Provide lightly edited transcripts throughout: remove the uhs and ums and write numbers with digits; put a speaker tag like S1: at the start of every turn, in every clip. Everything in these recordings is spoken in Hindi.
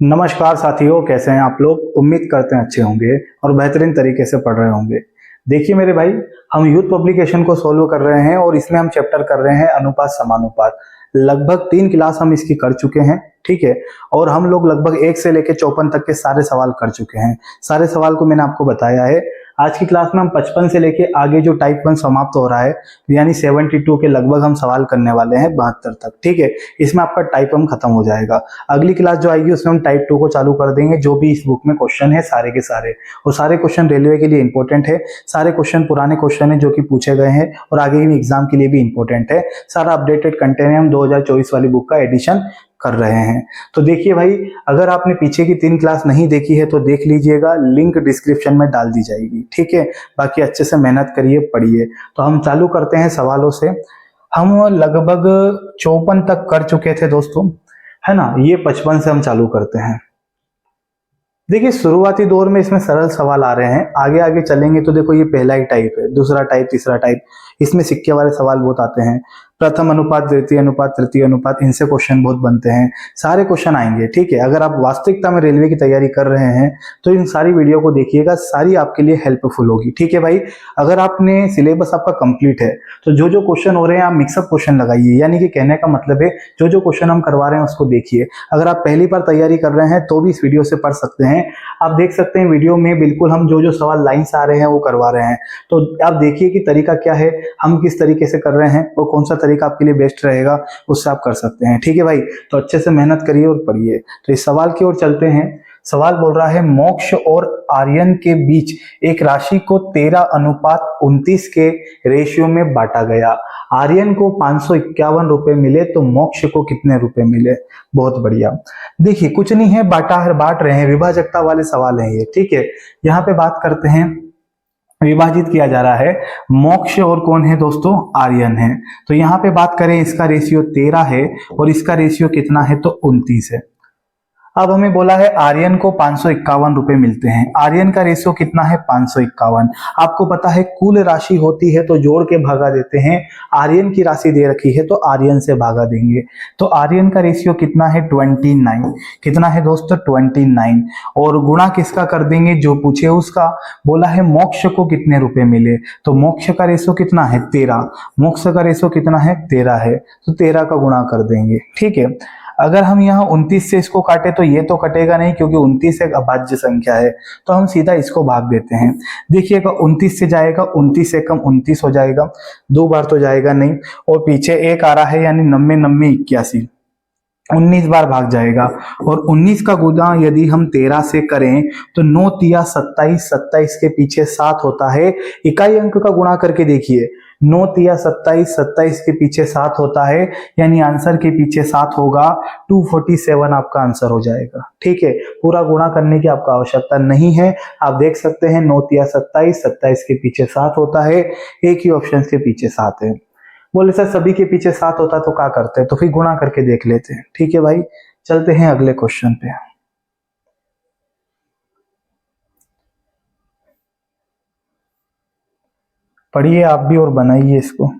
S1: नमस्कार साथियों, कैसे हैं आप लोग। उम्मीद करते हैं अच्छे होंगे और बेहतरीन तरीके से पढ़ रहे होंगे। देखिए मेरे भाई, हम यूथ पब्लिकेशन को सोल्व कर रहे हैं और इसमें हम चैप्टर कर रहे हैं अनुपात समानुपात। लगभग 3 क्लास हम इसकी कर चुके हैं, ठीक है। और हम लोग लगभग 1 से लेकर 54 तक के सारे सवाल कर चुके हैं। सारे सवाल को मैंने आपको बताया है। आज की क्लास में हम 55 से लेके आगे जो टाइप 1 समाप्त हो रहा है, यानी 72 के लगभग हम सवाल करने वाले हैं 72 तक, ठीक है। इसमें आपका टाइप 1 खत्म हो जाएगा। अगली क्लास जो आएगी उसमें हम टाइप 2 को चालू कर देंगे। जो भी इस बुक में क्वेश्चन है सारे के सारे, और सारे क्वेश्चन रेलवे के लिए इंपॉर्टेंट है। सारे क्वेश्चन पुराने क्वेश्चन है जो कि पूछे गए हैं और आगे भी एग्जाम के लिए भी इंपॉर्टेंट है। सारा अपडेटेड कंटेंट है। हम 2024 वाली बुक का एडिशन कर रहे हैं। तो देखिए भाई, अगर आपने पीछे की 3 क्लास नहीं देखी है तो देख लीजिएगा, लिंक डिस्क्रिप्शन में डाल दी जाएगी, ठीक है। बाकी अच्छे से मेहनत करिए, पढ़िए। तो हम चालू करते हैं सवालों से। हम लगभग 54 तक कर चुके थे दोस्तों, है ना। ये 55 से हम चालू करते हैं। देखिए शुरुआती दौर में इसमें सरल सवाल आ रहे हैं, आगे आगे चलेंगे तो देखो ये पहला ही टाइप है, दूसरा टाइप, तीसरा टाइप, इसमें सिक्के वाले सवाल बहुत आते हैं। प्रथम अनुपात, द्वितीय अनुपात, तृतीय अनुपात, इनसे क्वेश्चन बहुत बनते हैं। सारे क्वेश्चन आएंगे, ठीक है। अगर आप वास्तविकता में रेलवे की तैयारी कर रहे हैं तो इन सारी वीडियो को देखिएगा, सारी आपके लिए हेल्पफुल होगी, ठीक है भाई। अगर आपने सिलेबस आपका कंप्लीट है तो जो जो क्वेश्चन हो रहे हैं आप मिक्सअप क्वेश्चन लगाइए, यानी कि कहने का मतलब है जो जो क्वेश्चन हम करवा रहे हैं उसको देखिए। अगर आप पहली बार तैयारी कर रहे हैं तो भी इस वीडियो से पढ़ सकते हैं। आप देख सकते हैं वीडियो में बिल्कुल हम जो जो सवाल लाइन से आ रहे हैं वो करवा रहे हैं। तो आप देखिए कि तरीका क्या है, हम किस तरीके से कर रहे हैं और कौन सा तरीका आपके लिए बेस्ट रहेगा, उससे आप कर सकते हैं, ठीक है भाई। तो अच्छे से मेहनत करिए और पढ़िए। तो इस सवाल की ओर चलते हैं। सवाल बोल रहा है, मोक्ष और आर्यन के बीच एक राशि को 13:29 के रेशियो में बांटा गया। आर्यन को 551 रुपए मिले तो मोक्ष को कितने रुपए मिले। बहुत बढ़िया। देखिए कुछ नहीं है, बांटा है, बांट रहे हैं, विभाजकता वाले सवाल हैं ये, ठीक है। यहाँ पे बात करते हैं, विभाजित किया जा रहा है। मोक्ष और कौन है दोस्तों, आर्यन है। तो यहाँ पे बात करें, इसका रेशियो 13 है और इसका रेशियो कितना है तो 29 है। अब हमें बोला है आर्यन को 551 रुपए मिलते हैं। आर्यन का रेशियो कितना है 551। आपको पता है कुल राशि होती है तो जोड़ के भागा देते हैं। आर्यन की राशि दे रखी है तो आर्यन से भागा देंगे। तो आर्यन का रेशियो कितना है 29। कितना है दोस्तों 29। और गुणा किसका कर देंगे, जो पूछे उसका। बोला है मोक्ष को कितने रुपए मिले, तो मोक्ष का रेशियो कितना है 13। मोक्ष का रेशियो कितना है 13 है, तो 13 का गुणा कर देंगे, ठीक है। अगर हम यहाँ 29 से इसको काटे तो ये तो कटेगा नहीं, क्योंकि 29 एक अभाज्य संख्या है, तो हम सीधा इसको भाग देते हैं। देखिएगा 29 से जाएगा, 29 से कम 29 हो जाएगा, 2 बार तो जाएगा नहीं। और पीछे एक आ रहा है, यानी 90 90 81, 19 बार भाग जाएगा। और 19 का गुणा यदि हम 13 से करें तो 9 तिया 27, 27 के पीछे 7 होता है। इकाई अंक का गुणा करके देखिए, 9 तिया 27, 27 के पीछे 7 होता है, यानी आंसर के पीछे 7 होगा, 247 आपका आंसर हो जाएगा, ठीक है। पूरा गुणा करने की आपको आवश्यकता नहीं है। आप देख सकते हैं 9 तिया 27, 27 के पीछे 7 होता है, एक ही ऑप्शन के पीछे 7 है। बोले सर सभी के पीछे 7 होता तो क्या करते हैं, तो फिर गुणा करके देख लेते हैं, ठीक है भाई। चलते हैं अगले क्वेश्चन पे। पढ़िए आप भी और बनाइए इसको।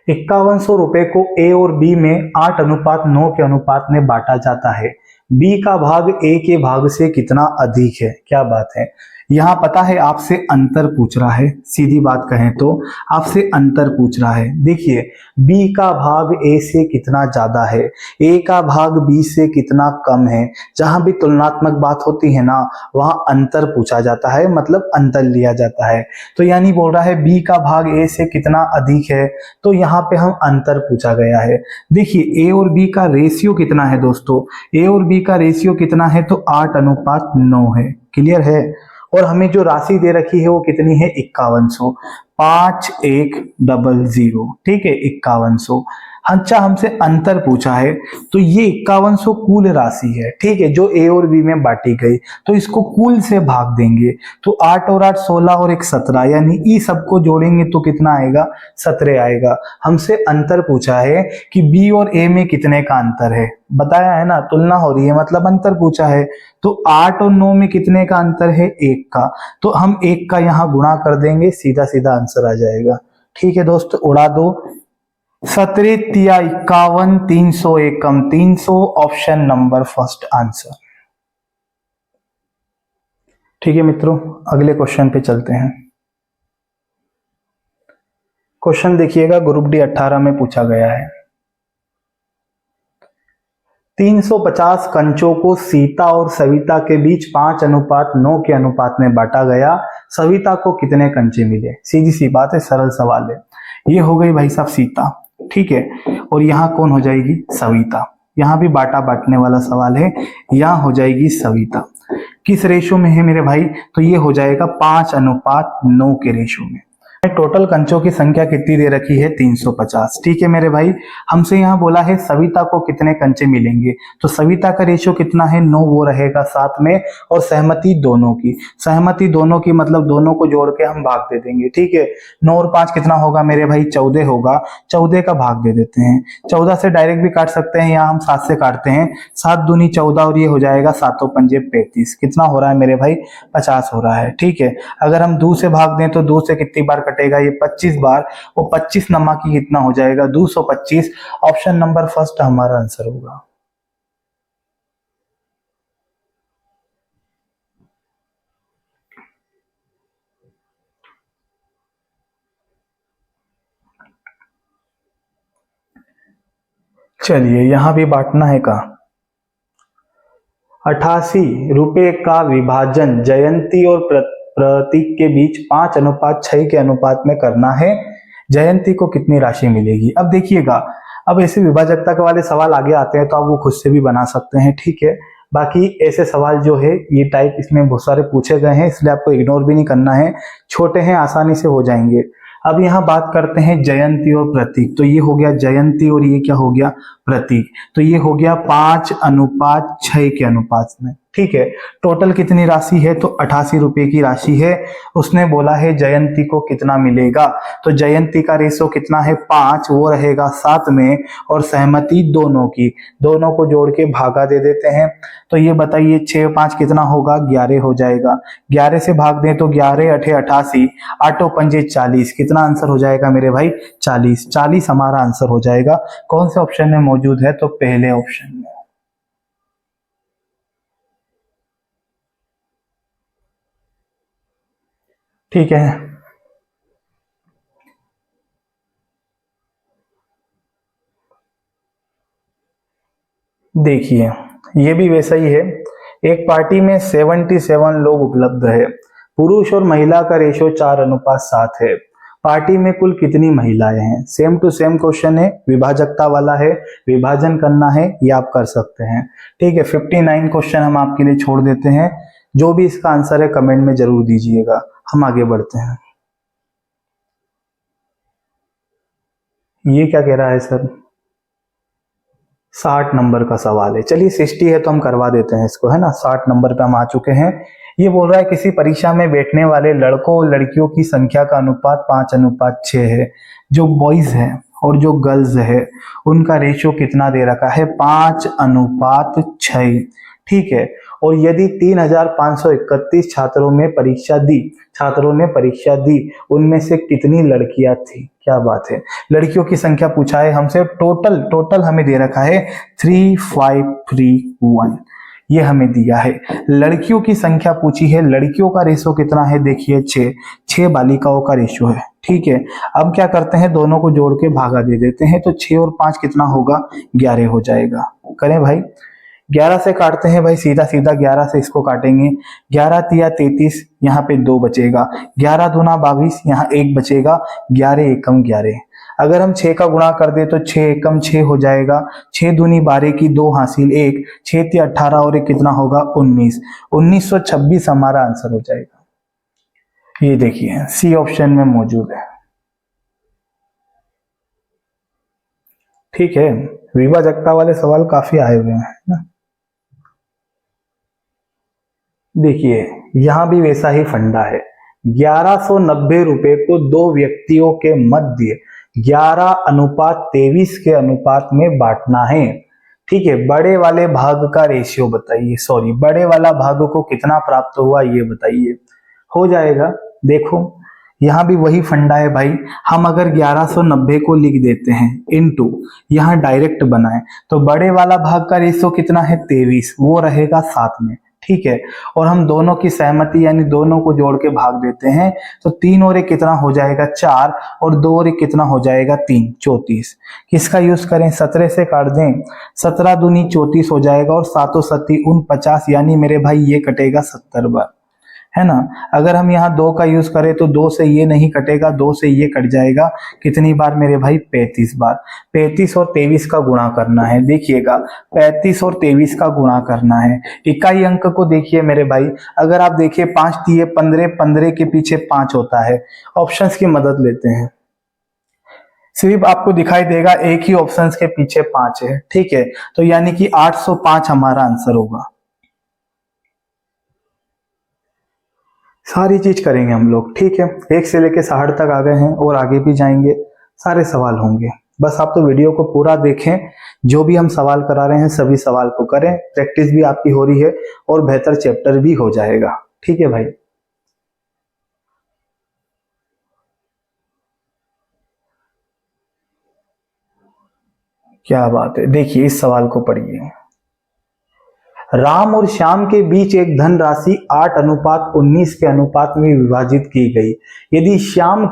S1: 5100 रुपए को ए और बी में 8:9 के अनुपात में बांटा जाता है। बी का भाग ए के भाग से कितना अधिक है। क्या बात है, यहाँ पता है आपसे अंतर पूछ रहा है, सीधी बात कहें तो आपसे अंतर पूछ रहा है। देखिए बी का भाग ए से कितना ज्यादा है, ए का भाग बी से कितना कम है। जहां भी तुलनात्मक बात होती है ना, वहां अंतर पूछा जाता है, मतलब अंतर लिया जाता है। तो यानी बोल रहा है बी का भाग ए से कितना अधिक है, तो यहाँ पे हम अंतर पूछा गया है। देखिए ए और बी का रेशियो कितना है दोस्तों, ए और बी का रेशियो कितना है तो 8:9 है। क्लियर है। और हमें जो राशि दे रखी है वो कितनी है 5100, 5100, ठीक है 5100। अच्छा हमसे अंतर पूछा है, तो ये 5100 कुल राशि है, ठीक है, जो ए और बी में बांटी गई, तो इसको कुल से भाग देंगे। तो 8 और 8 16 और 1 17, यानी ई सबको जोड़ेंगे तो कितना आएगा 17 आएगा। हमसे अंतर पूछा है कि बी और ए में कितने का अंतर है, बताया है ना, तुलना हो रही है मतलब अंतर पूछा है। तो 8 और 9 में कितने का अंतर है 1 का, तो हम 1 का यहाँ गुणा कर देंगे, सीधा सीधा आंसर आ जाएगा, ठीक है दोस्त। उड़ा दो, 17 या 51, 300 एकम 300, ऑप्शन नंबर फर्स्ट आंसर। ठीक है मित्रों, अगले क्वेश्चन पे चलते हैं। क्वेश्चन देखिएगा, ग्रुप डी 18 में पूछा गया है। 350 कंचों को सीता और सविता के बीच 5:9 के अनुपात में बांटा गया। सविता को कितने कंचे मिले? सीधी सी बात है, सरल सवाल है। ये हो गई भाई साहब सीता, ठीक है, और यहाँ कौन हो जाएगी? सविता। यहाँ भी बांटा बांटने वाला सवाल है, यहाँ हो जाएगी सविता। किस रेशो में है मेरे भाई? तो ये हो जाएगा 5:9 के रेशो में। टोटल कंचों की संख्या कितनी दे रखी है? 350। ठीक है मेरे भाई, हमसे यहाँ बोला है सविता को कितने कंचे मिलेंगे, तो सविता का रेशियो कितना है? 9, वो रहेगा साथ में, और सहमति दोनों की। सहमति दोनों की मतलब दोनों को जोड़ के हम भाग दे देंगे, ठीक है। 9 और 5 कितना होगा मेरे भाई? 14 होगा। 14 का भाग दे देते हैं। 14 से डायरेक्ट भी काट सकते हैं, यहाँ हम 7 से काटते हैं। 7 दूनी 14 और ये हो जाएगा 7 पंजे 35। कितना हो रहा है मेरे भाई? 50 हो रहा है, ठीक है। अगर हम 2 से भाग दें तो 2 से कितनी बार कटेगा? ये 25 बार। वो 25 नमा की कितना हो जाएगा? 225। ऑप्शन नंबर फर्स्ट हमारा आंसर होगा। चलिए, यहां भी बांटना है का 88 रुपए का विभाजन जयंती और प्रतीक के बीच 5:6 के अनुपात में करना है। जयंती को कितनी राशि मिलेगी? अब देखिएगा, अब ऐसे विभाजकता के वाले सवाल आगे आते हैं तो आप वो खुद से भी बना सकते हैं, ठीक है। बाकी ऐसे सवाल जो है ये टाइप इसमें बहुत सारे पूछे गए हैं, इसलिए आपको इग्नोर भी नहीं करना है। छोटे हैं, आसानी से हो जाएंगे। अब यहाँ बात करते हैं जयंती और प्रतीक। तो ये हो गया जयंती और ये क्या हो गया? प्रतीक। तो ये हो गया 5:6 के अनुपात में, ठीक है। टोटल कितनी राशि है? तो 88 रुपए की राशि है। उसने बोला है जयंती को कितना मिलेगा, तो जयंती का रेशो कितना है? 5, वो रहेगा साथ में, और सहमति दोनों की, दोनों को जोड़ के भागा दे देते हैं। तो ये बताइए 6 5 कितना होगा? 11 हो जाएगा। 11 से भाग दें तो 11 8 88, 8 पंजे 40। कितना आंसर हो जाएगा मेरे भाई? 40। 40 हमारा आंसर हो जाएगा। कौन से ऑप्शन में मौजूद है? तो पहले ऑप्शन में। ठीक है, देखिए ये भी वैसा ही है। एक पार्टी में 77 लोग उपलब्ध है। पुरुष और महिला का रेशियो 4:7 है। पार्टी में कुल कितनी महिलाएं हैं? सेम टू सेम क्वेश्चन है, विभाजकता वाला है, विभाजन करना है, ये आप कर सकते हैं, ठीक है। 59 क्वेश्चन हम आपके लिए छोड़ देते हैं। जो भी इसका आंसर है कमेंट में जरूर दीजिएगा। हम आगे बढ़ते हैं। ये क्या कह रहा है सर? 60 नंबर का सवाल है। चलिए 60 है तो हम करवा देते हैं इसको, है ना। 60 नंबर पे हम आ चुके हैं। ये बोल रहा है किसी परीक्षा में बैठने वाले लड़कों और लड़कियों की संख्या का अनुपात 5:6 है। जो बॉयज है और जो गर्ल्स है उनका रेशियो कितना दे रखा है? 5:6, ठीक है। और यदि 3531 छात्रों ने परीक्षा दी, उनमें से कितनी लड़कियां थी? क्या बात है, लड़कियों की संख्या पूछा है हमसे। टोटल हमें दे रखा है 3531, ये हमें दिया है। लड़कियों की संख्या पूछी है, लड़कियों का रेशो कितना है? देखिए 6 बालिकाओं का रेशो है, ठीक है। अब क्या करते हैं, दोनों को जोड़ के भागा दे देते हैं। तो 6 और 5 कितना होगा? 11 हो जाएगा। करें भाई, 11 से काटते हैं भाई, सीधा सीधा 11 से इसको काटेंगे। 11 तिया 33, यहाँ पे 2 बचेगा। 11 दूना 22, यहाँ 1 बचेगा। 11 एकम 11। अगर हम 6 का गुणा कर दे तो 6 एकम 6 हो जाएगा। 6 दूनी 12 की 2 हासिल 1, 6 तिया 18 और 1 कितना होगा? 19। 1926 हमारा आंसर हो जाएगा। ये देखिए सी ऑप्शन में मौजूद है, ठीक है। विभाजकता वाले सवाल काफी आए हुए हैं ना। देखिए यहां भी वैसा ही फंडा है। 1190 रुपए को दो व्यक्तियों के मध्य 11:23 के अनुपात में बांटना है, ठीक है। बड़े वाले भाग का रेशियो बताइए, सॉरी बड़े वाला भाग को कितना प्राप्त हुआ ये बताइए। हो जाएगा, देखो यहाँ भी वही फंडा है भाई। हम अगर 1190 को लिख देते हैं इनटू, यहाँ डायरेक्ट बनाए तो बड़े वाला भाग का रेशो कितना है 23, वो रहेगा 7 में। ठीक है, और हम दोनों की सहमति यानी दोनों को जोड़ के भाग देते हैं तो 3 और 1 कितना हो जाएगा 4, और 2 और 1 कितना हो जाएगा 3, 34। किसका यूज करें, 17 से काट दें, 17 दूनी 34 हो जाएगा और 7 सत्ती 49, यानी मेरे भाई ये कटेगा 70 बार, है ना। अगर हम यहाँ 2 का यूज करें तो 2 से ये नहीं कटेगा, 2 से ये कट जाएगा, कितनी बार मेरे भाई 35 बार। 35 और 23 का गुणा करना है, देखिएगा 35 और 23 का गुणा करना है। इकाई अंक को देखिए मेरे भाई, अगर आप देखिए 5 दिए 15, 15 के पीछे 5 होता है। ऑप्शंस की मदद लेते हैं, सिर्फ आपको दिखाई देगा एक ही ऑप्शंस के पीछे 5 है। ठीक है, तो यानी कि 805 हमारा आंसर होगा। सारी चीज करेंगे हम लोग। ठीक है, 1 से लेके 60 तक आ गए हैं और आगे भी जाएंगे, सारे सवाल होंगे। बस आप तो वीडियो को पूरा देखें, जो भी हम सवाल करा रहे हैं सभी सवाल को करें, प्रैक्टिस भी आपकी हो रही है और बेहतर चैप्टर भी हो जाएगा। ठीक है भाई, क्या बात है। देखिए इस सवाल को पढ़िए, राम और श्याम के बीच एक धनराशि 8:19 के अनुपात में विभाजित की गई। यदि श्याम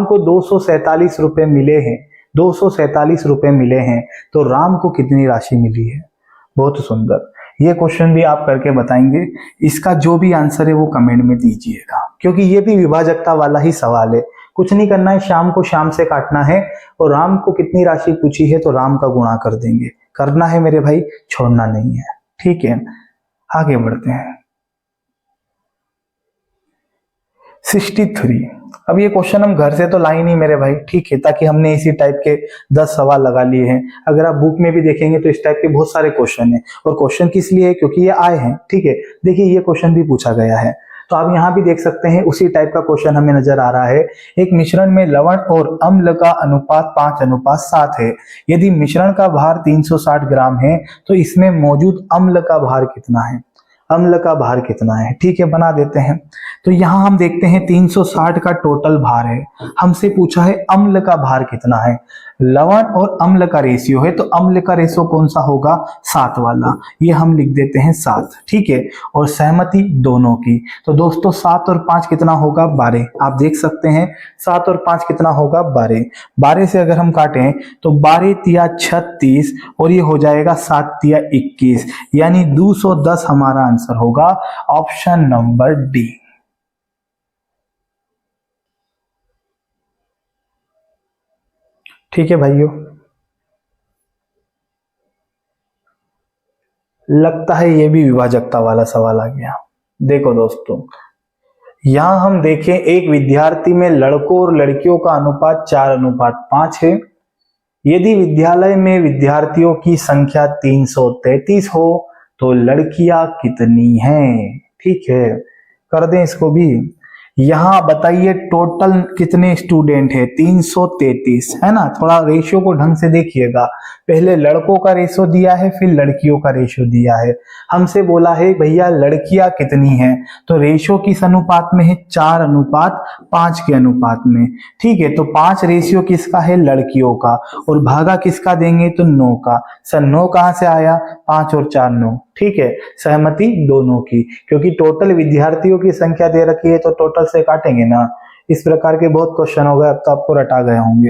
S1: को 247 रुपए मिले हैं, 247 रुपए मिले हैं, तो राम को कितनी राशि मिली है। बहुत सुंदर, ये क्वेश्चन भी आप करके बताएंगे। इसका जो भी आंसर है वो कमेंट में दीजिएगा, क्योंकि ये भी विभाजकता वाला ही सवाल है। कुछ नहीं करना है, शाम को शाम से काटना है और राम को कितनी राशि पूछी है तो राम का गुणा कर देंगे। करना है मेरे भाई, छोड़ना नहीं है। ठीक है, आगे बढ़ते हैं। 63, अब ये क्वेश्चन हम घर से तो लाई नहीं मेरे भाई। ठीक है, ताकि हमने इसी टाइप के 10 सवाल लगा लिए हैं। अगर आप बुक में भी देखेंगे तो इस टाइप के बहुत सारे क्वेश्चन हैं, और क्वेश्चन किस लिए है, क्योंकि ये आए हैं। ठीक है, देखिए ये क्वेश्चन भी पूछा गया है, तो आप यहाँ भी देख सकते हैं उसी टाइप का क्वेश्चन हमें नजर आ रहा है। एक मिश्रण में लवण और अम्ल का अनुपात 5:7 है। यदि मिश्रण का भार 360 ग्राम है तो इसमें मौजूद अम्ल का भार कितना है। अम्ल का भार कितना है, ठीक है, बना देते हैं। तो यहां हम देखते हैं 360 का टोटल भार है, हमसे पूछा है अम्ल का भार कितना है। लवण और अम्ल का रेशियो है, तो अम्ल का रेशियो कौन सा होगा, 7 वाला, ये हम लिख देते हैं 7। ठीक है, और सहमति दोनों की, तो दोस्तों 7 और 5 कितना होगा 12। आप देख सकते हैं 7 और 5 कितना होगा 12। 12 से अगर हम काटें तो 12 तिया 36 और ये हो जाएगा 7 तिया 21, यानी 210 हमारा आंसर होगा, ऑप्शन नंबर डी। ठीक है भाइयों, लगता है ये भी विभाजकता वाला सवाल आ गया। देखो दोस्तों, यहां हम देखें एक विद्यार्थी में लड़कों और लड़कियों का अनुपात 4:5 है। यदि विद्यालय में विद्यार्थियों की संख्या 333 हो तो लड़कियां कितनी हैं। ठीक है, कर दें इसको भी। यहाँ बताइए टोटल कितने स्टूडेंट है, 333, है ना। थोड़ा रेशियो को ढंग से देखिएगा, पहले लड़कों का रेशियो दिया है फिर लड़कियों का रेशियो दिया है। हमसे बोला है भैया लड़कियां कितनी हैं, तो रेशियो किस अनुपात में है, 4:5 के अनुपात में। ठीक है, तो 5 रेशियो किसका है, लड़कियों का, और भागा किसका देंगे, तो 9 का। सर 9 कहां से आया, 5 और 4 9। ठीक है, सहमति दोनों की, क्योंकि टोटल विद्यार्थियों की संख्या दे रखी है तो टोटल से काटेंगे ना। इस प्रकार के बहुत क्वेश्चन हो गए, अब तो आपको रटा गए होंगे।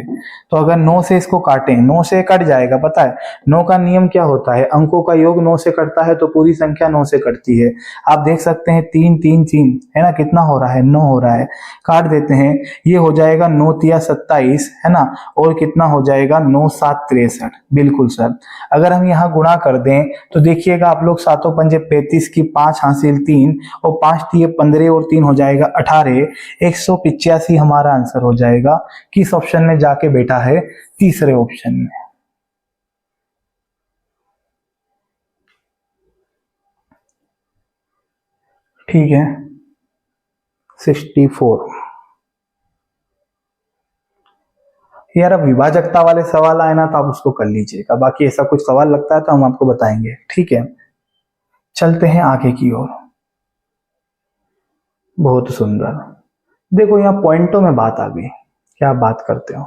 S1: तो अगर 9 से इसको काटें, 9 से कट जाएगा, पता है 9 का नियम क्या होता है, अंकों का योग 9 से कटता है तो पूरी संख्या 9 से कटती है। आप देख सकते हैं 3 3 3, है ना, कितना हो रहा है, 9 हो रहा है। काट देते हैं, ये हो जाएगा 9 तिया 27, है ना, और कितना हो जाएगा 9 7 63। बिल्कुल सर, अगर हम यहाँ गुणा कर दें तो देखिएगा आप लोग, 7 पंजे 35 की 5 हासिल 3 और 5 तिये 15 और 3 हो जाएगा 18, 185 हमारा आंसर हो जाएगा। किस ऑप्शन में जाके बैठा है, तीसरे ऑप्शन में। ठीक है, 64। यार अब विभाजकता वाले सवाल आए ना तो आप उसको कर लीजिएगा, बाकी ऐसा कुछ सवाल लगता है तो हम आपको बताएंगे। ठीक है, चलते हैं आगे की ओर। बहुत सुंदर, देखो यहाँ पॉइंटों में बात आ गई, क्या आप बात करते हो।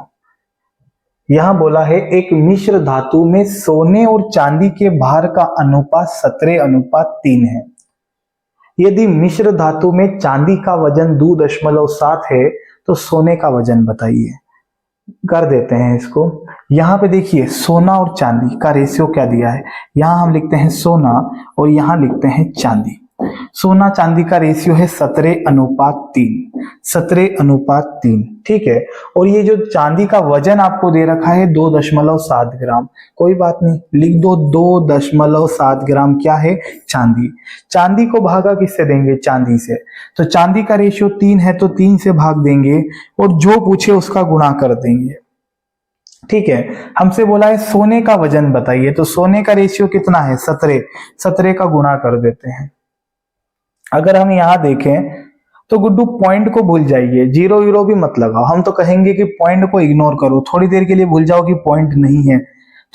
S1: यहां बोला है एक मिश्र धातु में सोने और चांदी के भार का अनुपात 17:3 है। यदि मिश्र धातु में चांदी का वजन 2.7 है तो सोने का वजन बताइए। कर देते हैं इसको। यहाँ पे देखिए सोना और चांदी का रेशियो क्या दिया है, यहाँ हम लिखते हैं सोना और यहाँ लिखते हैं चांदी। सोना चांदी का रेशियो है 17:3, 17:3, ठीक है। और ये जो चांदी का वजन आपको दे रखा है 2.7 ग्राम, कोई बात नहीं, लिख दो 2.7 ग्राम क्या है, चांदी। चांदी को भागा किससे देंगे, चांदी से, तो चांदी का रेशियो 3 है तो 3 से भाग देंगे और जो पूछे उसका गुणा कर देंगे, ठीक है। हमसे बोला है सोने का वजन बताइए, तो सोने का रेशियो कितना है 17, 17 का गुणा कर देते हैं। अगर हम यहां देखें तो गुड्डू पॉइंट को भूल जाइए, जीरो यूरो भी मत लगाओ, हम तो कहेंगे कि पॉइंट को इग्नोर करो, थोड़ी देर के लिए भूल जाओ कि पॉइंट नहीं है।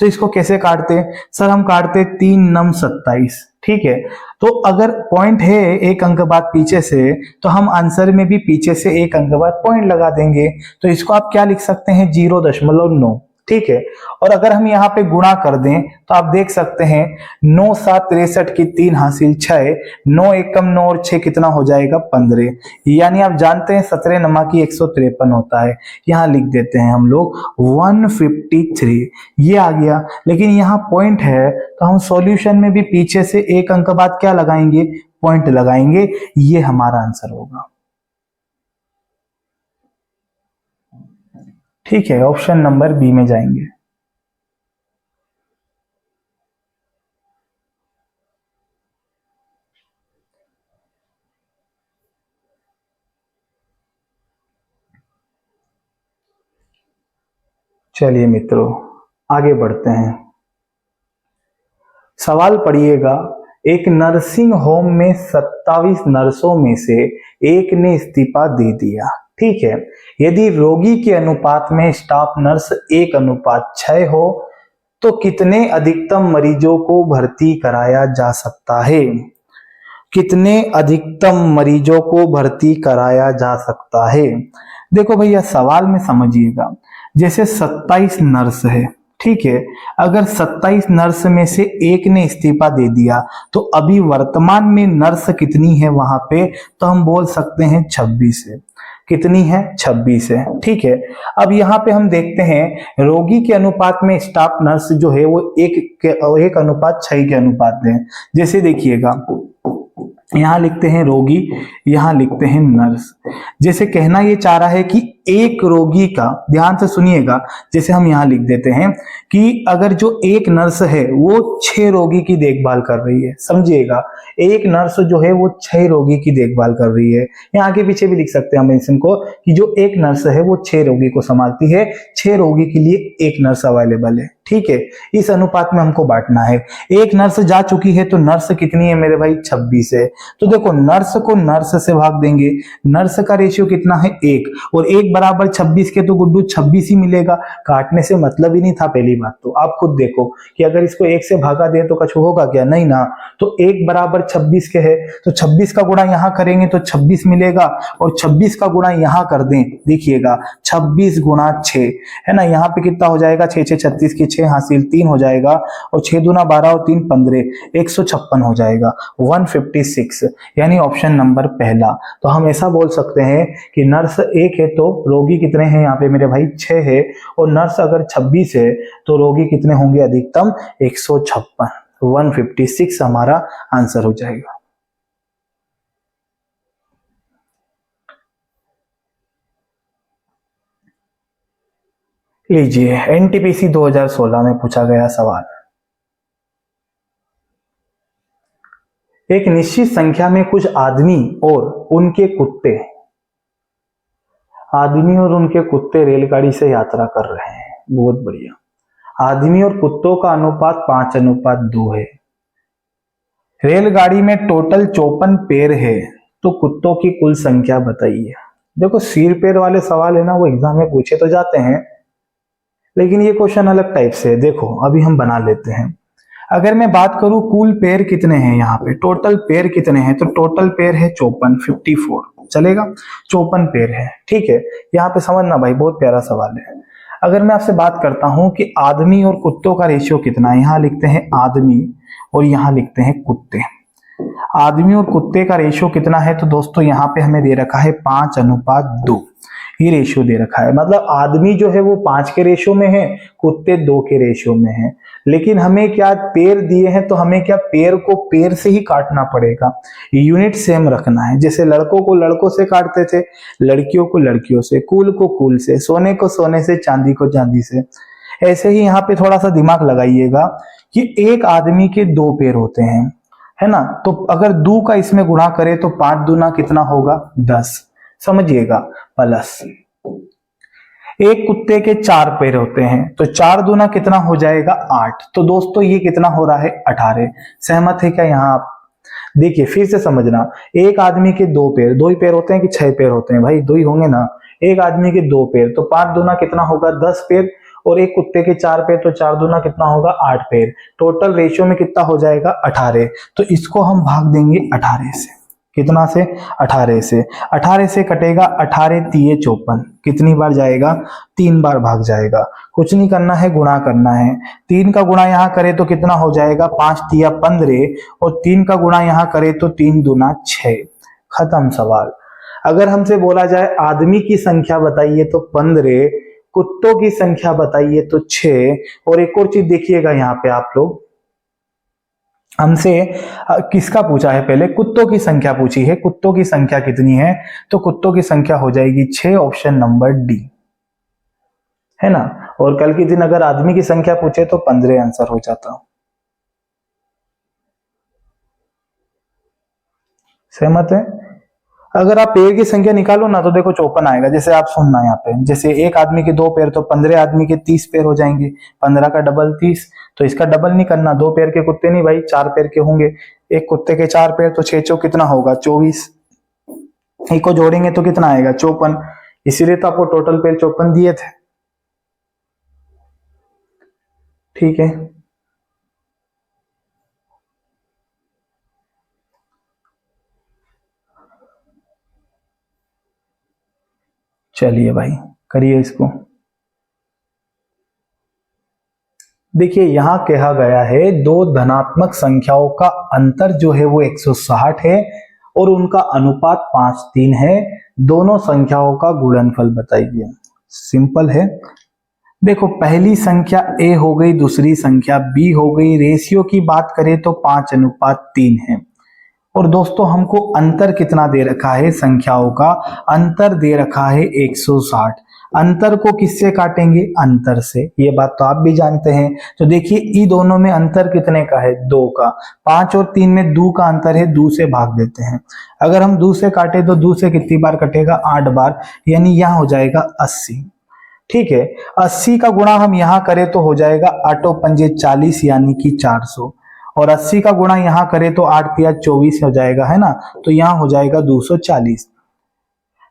S1: तो इसको कैसे काटते, सर हम काटते 3 नम 27, ठीक है। तो अगर पॉइंट है एक अंक बाद पीछे से, तो हम आंसर में भी पीछे से एक अंक बाद पॉइंट लगा देंगे, तो इसको आप क्या लिख सकते हैं 0.9, ठीक है। और अगर हम यहाँ पे गुणा कर दें तो आप देख सकते हैं 9 7 63 की 3 हासिल 6, 9 एकम 9 और 6 कितना हो जाएगा 15, यानी आप जानते हैं 17 नमा की 153 होता है। यहाँ लिख देते हैं हम लोग 153, ये आ गया। लेकिन यहाँ पॉइंट है तो हम सॉल्यूशन में भी पीछे से एक अंक बाद क्या लगाएंगे, पॉइंट लगाएंगे, ये हमारा आंसर होगा, ठीक है। ऑप्शन नंबर बी में जाएंगे। चलिए मित्रों आगे बढ़ते हैं, सवाल पढ़िएगा। एक नर्सिंग होम में 27 नर्सों में से एक ने इस्तीफा दे दिया, ठीक है। यदि रोगी के अनुपात में स्टाफ नर्स 1:6 हो तो कितने अधिकतम मरीजों को भर्ती कराया जा सकता है, कितने अधिकतम मरीजों को भर्ती कराया जा सकता है। देखो भैया सवाल में समझिएगा, जैसे 27 नर्स है, ठीक है। अगर 27 नर्स में से एक ने इस्तीफा दे दिया तो अभी वर्तमान में नर्स कितनी है वहां पे, तो हम बोल सकते हैं 26 है। कितनी है, 26 है, ठीक है। अब यहाँ पे हम देखते हैं रोगी के अनुपात में स्टाफ नर्स जो है वो 1:6 के अनुपात में। जैसे देखिएगा यहाँ लिखते हैं रोगी, यहाँ लिखते हैं नर्स। जैसे कहना ये चाह रहा है कि एक रोगी का, ध्यान से सुनिएगा, जैसे हम यहाँ लिख देते हैं कि अगर जो एक नर्स है वो 6 रोगी की देखभाल कर रही है, समझिएगा, एक नर्स जो है वो 6 रोगी की देखभाल कर रही है। यहाँ आगे पीछे भी लिख सकते हैं हम इनको कि जो एक नर्स है वो 6 रोगी को संभालती है, 6 रोगी के लिए एक नर्स अवेलेबल है, ठीक है। इस अनुपात में हमको बांटना है। एक नर्स जा चुकी है तो नर्स कितनी है मेरे भाई, 26 है। तो देखो नर्स को नर्स से भाग देंगे, नर्स का रेशियो कितना है 1, और 1 बराबर 26 के तो गुड्डू 26 ही मिलेगा, काटने से मतलब ही नहीं था। पहली बात तो आप खुद देखो कि अगर इसको 1 से भागा दे तो कुछ होगा क्या, नहीं ना। तो 1 बराबर 26 के है तो 26 का गुणा यहाँ करेंगे तो 26 मिलेगा, और 26 का गुणा यहाँ कर दें, देखिएगा 26 गुणा 6 है ना, यहाँ पे कितना हो जाएगा 6 6 36 की 6 हासिल 3 हो जाएगा, और 6 दूना 12 और 3 15, 156 हो जाएगा, 156, यानी ऑप्शन नंबर पहला। तो हम ऐसा बोल सकते हैं कि नर्स 1 है तो रोगी कितने हैं यहाँ पे मेरे भाई 6 है, और नर्स अगर 26 है तो रोगी कितने होंगे अधिकतम 156, 156 हमारा आंसर हो जाएगा। लीजिए एनटीपीसी 2016 में पूछा गया सवाल, एक निश्चित संख्या में कुछ आदमी और उनके कुत्ते रेलगाड़ी से यात्रा कर रहे हैं, बहुत बढ़िया। आदमी और कुत्तों का अनुपात 5:2 है। रेलगाड़ी में टोटल 54 पैर है, तो कुत्तों की कुल संख्या बताइए। देखो सिर पैर वाले सवाल है ना, वो एग्जाम में पूछे तो जाते हैं, लेकिन ये क्वेश्चन अलग टाइप से है। देखो अभी हम बना लेते हैं। अगर मैं बात करूं कुल पैर कितने हैं, यहाँ पे टोटल पैर कितने हैं, तो टोटल पैर है 54, 54, चलेगा। 54 पेड़ है, ठीक है। यहाँ पे समझना भाई, बहुत प्यारा सवाल है। अगर मैं आपसे बात करता हूं कि आदमी और कुत्तों का रेशियो कितना है, यहाँ लिखते हैं आदमी और यहाँ लिखते हैं कुत्ते। आदमी और कुत्ते का रेशियो कितना है, तो दोस्तों यहाँ पे हमें दे रखा है 5:2, ये रेशियो दे रखा है। मतलब आदमी जो है वो 5 के रेशियो में है, कुत्ते 2 के रेशियो में है। लेकिन हमें क्या पेड़ दिए हैं, तो हमें क्या पेड़ को पेड़ से ही काटना पड़ेगा, यूनिट सेम रखना है। जैसे लड़कों को लड़कों से काटते थे, लड़कियों को लड़कियों से, कुल को कुल से, सोने को सोने से, चांदी को चांदी से। ऐसे ही यहाँ पे थोड़ा सा दिमाग लगाइएगा कि एक आदमी के 2 पैर होते हैं, है ना। तो अगर 2 का इसमें गुणा करें तो 5 दूना कितना होगा, 10, समझिएगा। प्लस एक कुत्ते के 4 पैर होते हैं, तो 4 दूना कितना हो जाएगा, 8। तो दोस्तों ये कितना हो रहा है, 18। सहमत है क्या यहाँ आप? देखिए फिर से समझना, एक आदमी के 2 पैर, 2 ही पैर होते हैं कि 6 पैर होते हैं भाई, 2 ही होंगे ना। एक आदमी के 2 पैर, तो 5 दूना कितना होगा, 10 पैर। और एक कुत्ते के 4 पैर, तो 4 दूना कितना होगा, 8 पैर। टोटल रेशियो में कितना हो जाएगा, 18। तो इसको हम भाग देंगे 18 से। कितना से, 18 से। 18 से कटेगा, 18 तिये 54, कितनी बार जाएगा, 3 बार भाग जाएगा। कुछ नहीं करना है, गुणा करना है। 3 का गुणा यहाँ करे तो कितना हो जाएगा, 5 तिया 15, और 3 का गुणा यहाँ करे तो 3 दूना 6। खत्म सवाल। अगर हमसे बोला जाए आदमी की संख्या बताइए तो 15, कुत्तों की संख्या बताइए तो 6। और एक और चीज देखिएगा यहाँ पे आप लोग, हमसे किसका पूछा है, पहले कुत्तों की संख्या पूछी है। कुत्तों की संख्या कितनी है, तो कुत्तों की संख्या हो जाएगी 6, ऑप्शन नंबर डी, है ना। और कल के दिन अगर आदमी की संख्या पूछे तो 15 आंसर हो जाता। सहमत है? अगर आप पैर की संख्या निकालो ना तो देखो 54 आएगा। जैसे आप सुनना यहाँ पे, जैसे एक आदमी के 2 पैर, तो 15 आदमी के 30 पैर हो जाएंगे। 15 का डबल 30, तो इसका डबल नहीं करना। 2 पैर के कुत्ते नहीं भाई, 4 पैर के होंगे। एक कुत्ते के 4 पैर, तो 6 चौक कितना होगा, 24। एक को जोड़ेंगे तो कितना आएगा, 54। इसीलिए तो आपको टोटल पैर 54 दिए थे, ठीक है। चलिए भाई, करिए इसको। देखिए यहां कहा गया है, दो धनात्मक संख्याओं का अंतर जो है वो 160 है और उनका अनुपात 5:3 है। दोनों संख्याओं का गुणनफल बताइए। सिंपल है। देखो पहली संख्या a हो गई, दूसरी संख्या b हो गई। रेशियो की बात करें तो 5:3 है। और दोस्तों हमको अंतर कितना दे रखा है, संख्याओं का अंतर दे रखा है 160। अंतर को किससे काटेंगे, अंतर से, ये बात तो आप भी जानते हैं। तो देखिए ई दोनों में अंतर कितने का है, 2 का। 5 और 3 में 2 का अंतर है, 2 से भाग देते हैं। अगर हम 2 से काटे तो 2 से कितनी बार कटेगा, 8 बार, यानी यहाँ हो जाएगा 80। ठीक है, 80 का गुणा हम यहां करें तो हो जाएगा 8 पंजे 40, यानी कि 400। और 80 का गुणा यहां करें तो 8 तिया 24 हो जाएगा, है ना। तो यहां हो जाएगा 240।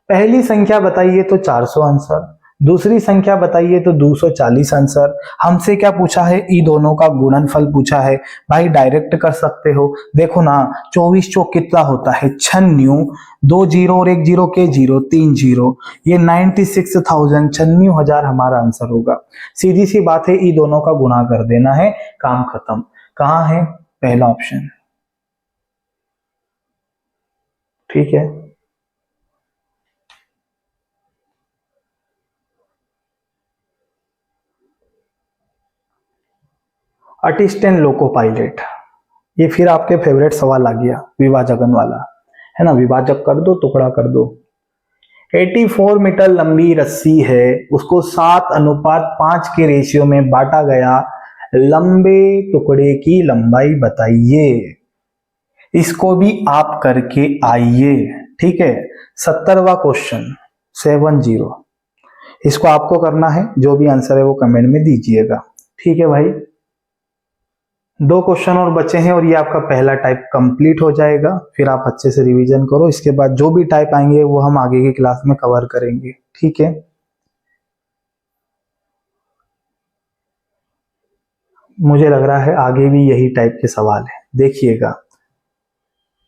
S1: पहली संख्या बताइए तो 400 आंसर, दूसरी संख्या बताइए तो 240 आंसर। हमसे क्या पूछा है, ई दोनों का गुणनफल पूछा है। भाई डायरेक्ट कर सकते हो, देखो ना 24 चौक कितना होता है, 96। 2 जीरो और 1 जीरो के जीरो, 3 जीरो, ये 96,000, 96,000 हमारा आंसर होगा। सीधी सी बात है, ई दोनों का गुणा कर देना है, काम खत्म। कहाँ है, पहला ऑप्शन, ठीक है। अटिस्टेन लोको पायलट, ये फिर आपके फेवरेट सवाल आ गया, विभाजकन वाला, है ना। विभाजक कर दो, टुकड़ा कर दो। 84 मीटर लंबी रस्सी है, उसको 7:5 के रेशियो में बांटा गया। लंबे टुकड़े की लंबाई बताइए। इसको भी आप करके आइए, ठीक है। 70वां क्वेश्चन, 70। इसको आपको करना है, जो भी आंसर है वो कमेंट में दीजिएगा, ठीक है भाई। 2 क्वेश्चन और बचे हैं और ये आपका पहला टाइप कंप्लीट हो जाएगा। फिर आप अच्छे से रिवीजन करो, इसके बाद जो भी टाइप आएंगे वो हम आगे की क्लास में कवर करेंगे, ठीक है। मुझे लग रहा है आगे भी यही टाइप के सवाल है, देखिएगा।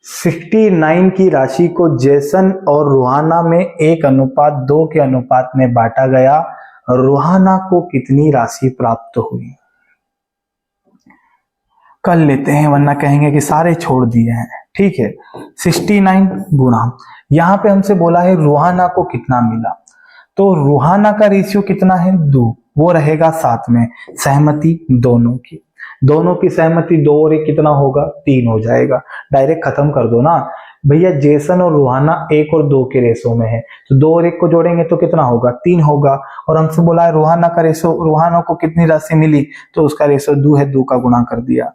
S1: 69 की राशि को जेसन और रूहाना में 1:2 के अनुपात में बांटा गया। रूहाना को कितनी राशि प्राप्त हुई? कर लेते हैं वरना कहेंगे कि सारे छोड़ दिए हैं। ठीक है, 69 गुणा, यहां पे हमसे बोला है रूहाना को कितना मिला, तो रूहाना का रेशियो कितना है 2, वो रहेगा साथ में। सहमति दोनों की सहमति 2 और 1 कितना होगा 3 हो जाएगा। डायरेक्ट खत्म कर दो ना भैया, जेसन और रूहाना 1 और 2 के रेशो में है, तो 2 और 1 को जोड़ेंगे तो कितना होगा 3 होगा। और हमसे बोला है रूहाना का रेशो, रूहाना को कितनी राशि मिली, तो उसका रेशो 2 है, 2 का गुणा कर दिया।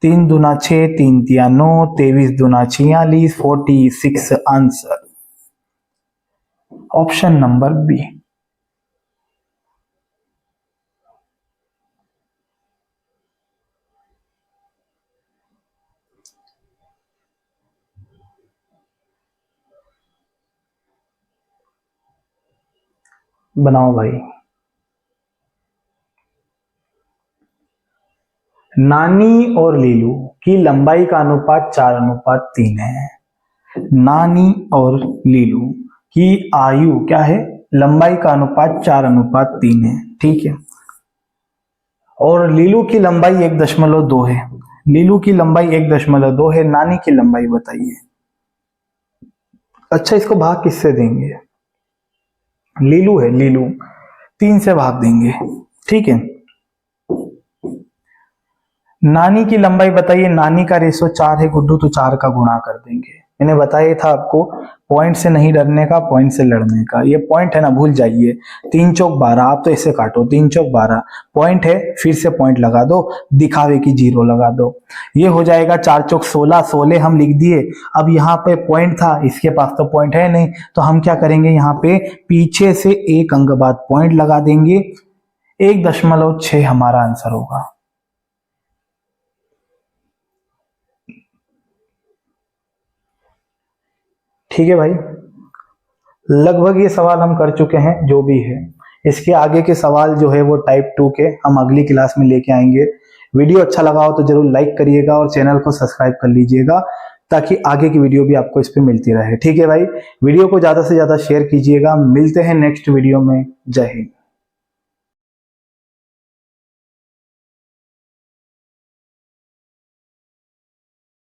S1: 3 दूना 6, 3 तिया 9, 23 दूना 46, 46 आंसर ऑप्शन नंबर बी। बनाओ भाई। नानी और लीलू की लंबाई का अनुपात 4:3 है। नानी और लीलू की आयु क्या है, लंबाई का अनुपात 4:3 है। ठीक है, और लीलू की लंबाई 1.2 है। लीलू की लंबाई 1.2 है, नानी की लंबाई बताइए। अच्छा, इसको भाग किससे देंगे? लीलू है, लीलू 3 से भाग देंगे। ठीक है, नानी की लंबाई बताइए। नानी का रेशो 4 है गुड्डू, तो 4 का गुणा कर देंगे। मैंने बताया था आपको पॉइंट से नहीं डरने का, पॉइंट से लड़ने का। ये पॉइंट है ना, भूल जाइए। 3 चौक 12, आप तो ऐसे काटो 3 चौक 12, पॉइंट है, फिर से पॉइंट लगा दो, दिखावे की 0 लगा दो। ये हो जाएगा 4 चौक 16, 16 हम लिख दिए। अब यहाँ पे पॉइंट था, इसके पास तो पॉइंट है नहीं, तो हम क्या करेंगे, यहाँ पे पीछे से 1 अंक बाद पॉइंट लगा देंगे। 1.6 हमारा आंसर होगा। ठीक है भाई, लगभग ये सवाल हम कर चुके हैं जो भी है। इसके आगे के सवाल जो है वो टाइप 2 के हम अगली क्लास में लेके आएंगे। वीडियो अच्छा लगा हो तो जरूर लाइक करिएगा और चैनल को सब्सक्राइब कर लीजिएगा, ताकि आगे की वीडियो भी आपको इस पे मिलती रहे। ठीक है भाई, वीडियो को ज्यादा से ज्यादा शेयर कीजिएगा। मिलते हैं नेक्स्ट वीडियो में। जय हिंद।